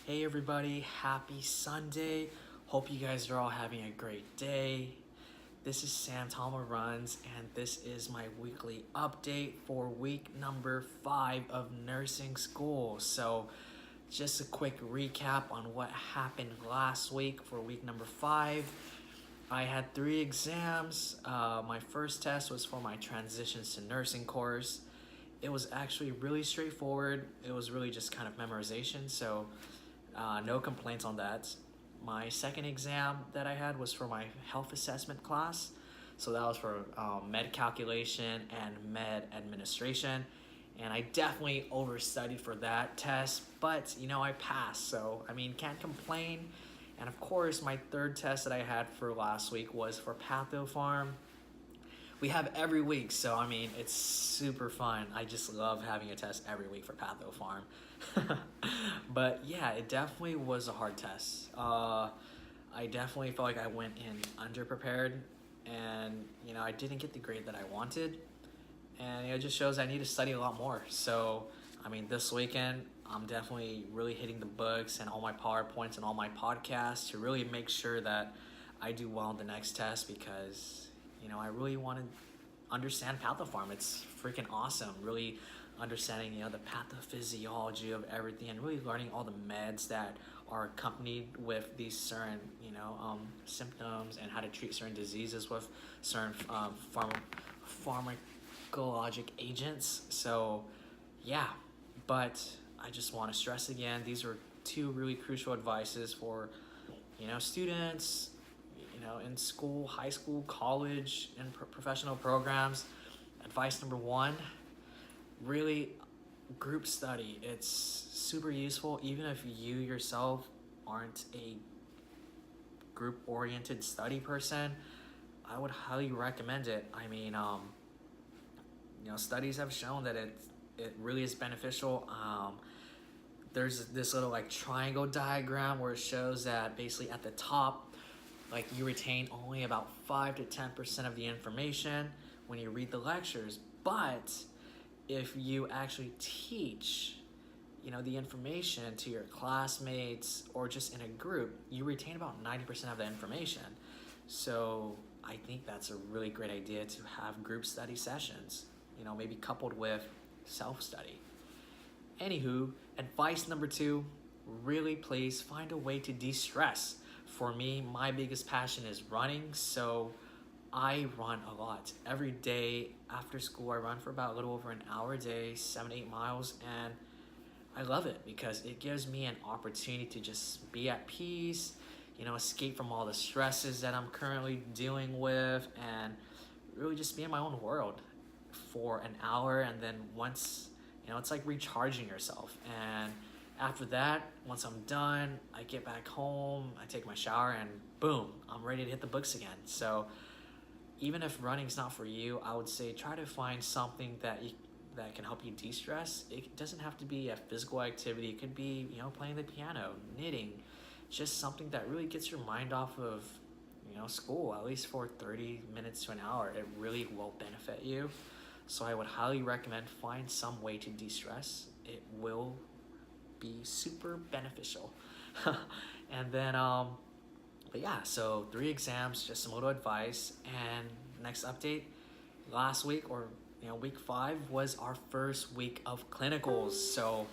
Hey everybody, happy Sunday. Hope you guys are all having a great day. This is Samtamaruns and this is my weekly update for week number 5 of nursing school. So just a quick recap on what happened last week for week number 5. I had 3 exams. My first test was for my transitions to nursing course. It was actually really straightforward. It was really just kind of memorization, so no complaints on that. My second exam that I had was for my health assessment class. So that was for med calculation and med administration. And I definitely overstudied for that test, but I passed. So, can't complain. And of course, my third test that I had for last week was for PathoPharm. We have every week, so it's super fun. I just love having a test every week for PathoPharm. But yeah, it definitely was a hard test. I definitely felt like I went in underprepared, and I didn't get the grade that I wanted, and it just shows I need to study a lot more. So this weekend I'm definitely really hitting the books and all my PowerPoints and all my podcasts to really make sure that I do well in the next test, because I really want to understand PathoPharm. It's freaking awesome. Really understanding, the pathophysiology of everything, and really learning all the meds that are accompanied with these certain, symptoms, and how to treat certain diseases with certain pharmacologic agents. So, yeah. But I just want to stress again, these are 2 really crucial advices for, students, in school, high school, college, and professional programs. Advice number 1, really group study. It's super useful even if you yourself aren't a group-oriented study person. I would highly recommend it. Studies have shown that it really is beneficial. There's this little triangle diagram where it shows that basically at the top, you retain only about 5 to 10% of the information when you read the lectures. But if you actually teach, the information to your classmates or just in a group, you retain about 90% of the information. So I think that's a really great idea to have group study sessions, maybe coupled with self-study. Anywho, advice number 2, really please find a way to de-stress. For me, my biggest passion is running, so I run a lot. Every day after school, I run for about a little over an hour a day, 7 to 8 miles, and I love it because it gives me an opportunity to just be at peace, escape from all the stresses that I'm currently dealing with, and really just be in my own world for an hour. And then once, it's like recharging yourself. And after that, once I'm done, I get back home, I take my shower, and boom, I'm ready to hit the books again. So even if running's not for you, I would say try to find something that can help you de-stress. It doesn't have to be a physical activity. It could be, playing the piano, knitting, just something that really gets your mind off of, school, at least for 30 minutes to an hour. It really will benefit you. So I would highly recommend find some way to de-stress. It will be super beneficial. And then but yeah, so 3 exams, just some little advice. And next update, last week, or week 5 was our first week of clinicals. So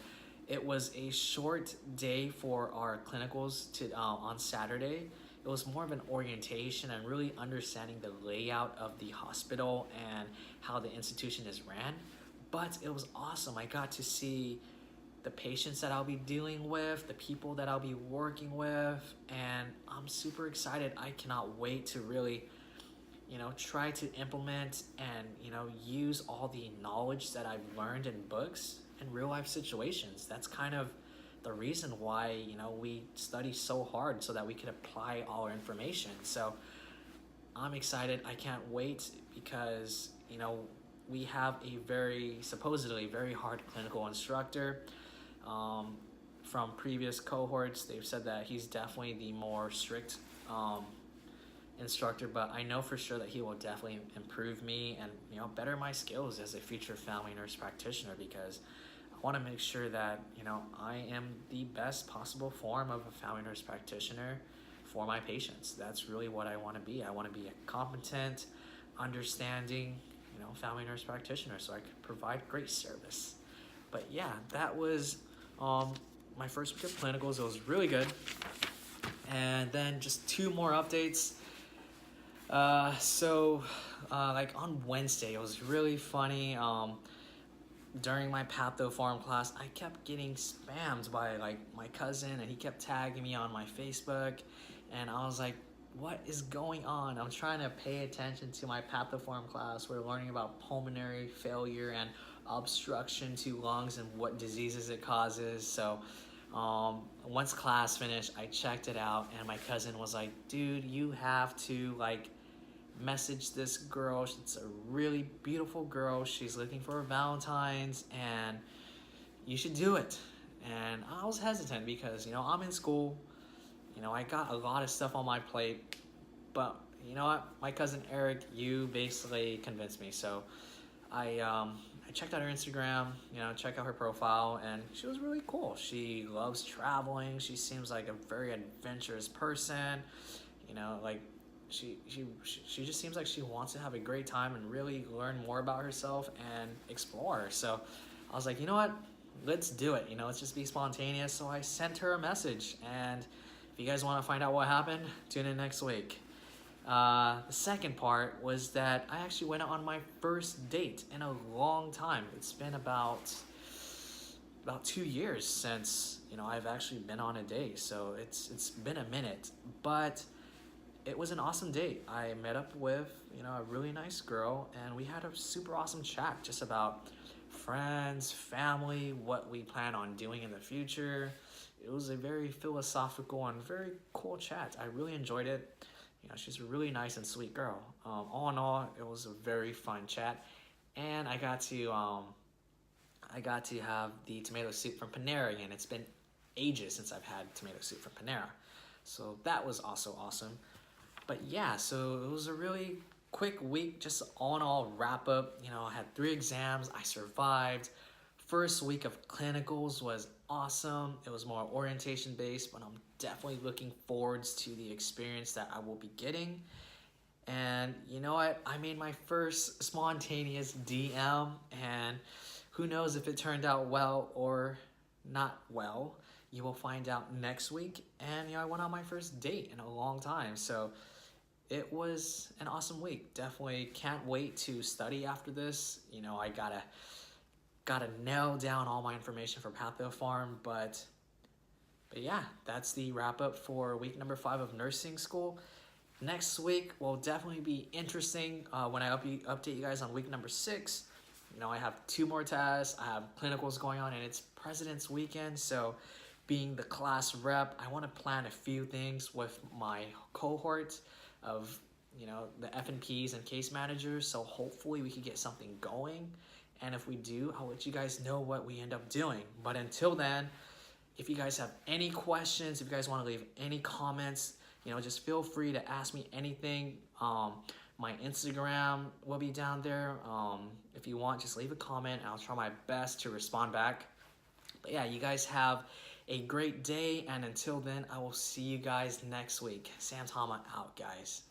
it was a short day for our clinicals on Saturday. It was more of an orientation and really understanding the layout of the hospital and how the institution is ran. But it was awesome. I got to see the patients that I'll be dealing with, the people that I'll be working with, and I'm super excited. I cannot wait to really, try to implement and, use all the knowledge that I've learned in books in real life situations. That's kind of the reason why, we study so hard, so that we can apply all our information. So I'm excited. I can't wait because, we have a supposedly very hard clinical instructor. From previous cohorts, they've said that he's definitely the more strict instructor, but I know for sure that he will definitely improve me and better my skills as a future family nurse practitioner, because want to make sure that, I am the best possible form of a family nurse practitioner for my patients. That's really what I want to be. I want to be a competent, understanding, family nurse practitioner so I could provide great service. But yeah, that was my first week of clinicals. It was really good. And then just two more updates. Like on Wednesday, it was really funny. During my pathoform class, I kept getting spammed by like my cousin, and he kept tagging me on my Facebook, and I was like, what is going on? I'm trying to pay attention to my pathoform class. We're learning about pulmonary failure and obstruction to lungs and what diseases it causes. So once class finished, I checked it out, and my cousin was like, dude, you have to like message this girl. It's a really beautiful girl. She's looking for a Valentine's, and you should do it. And I was hesitant because, I'm in school. I got a lot of stuff on my plate. But you know what? My cousin Eric, you basically convinced me. So I checked out her Instagram, checked out her profile, and she was really cool. She loves traveling. She seems like a very adventurous person. Like she just seems like she wants to have a great time and really learn more about herself and explore. So I was like, you know what? Let's do it. Let's just be spontaneous. So I sent her a message, and if you guys want to find out what happened, tune in next week. The second part was that I actually went on my first date in a long time. It's been about 2 years since I've actually been on a date, so it's been a minute, but it was an awesome date. I met up with a really nice girl, and we had a super awesome chat just about friends, family, what we plan on doing in the future. It was a very philosophical and very cool chat. I really enjoyed it. She's a really nice and sweet girl. All in all, it was a very fun chat, and I got to have the tomato soup from Panera again. It's been ages since I've had tomato soup from Panera, so that was also awesome. But yeah, so it was a really quick week, just all in all wrap up. I had 3 exams. I survived. First week of clinicals was awesome. It was more orientation based, but I'm definitely looking forward to the experience that I will be getting. And you know what? I made my first spontaneous DM, and who knows if it turned out well or not well. You will find out next week. And I went on my first date in a long time. So it was an awesome week. Definitely can't wait to study after this. I gotta nail down all my information for Pathofarm, but yeah, that's the wrap up for week number 5 of nursing school. Next week will definitely be interesting when I update you guys on week number 6. I have 2 more tests. I have clinicals going on, and it's President's Weekend, so being the class rep, I want to plan a few things with my cohort of the F&Ps and case managers, so hopefully we can get something going. And if we do, I'll let you guys know what we end up doing. But until then, if you guys have any questions, if you guys want to leave any comments, just feel free to ask me anything. My Instagram will be down there. If you want, just leave a comment, and I'll try my best to respond back. But yeah, you guys have a great day, and until then, I will see you guys next week. Samtama out, guys.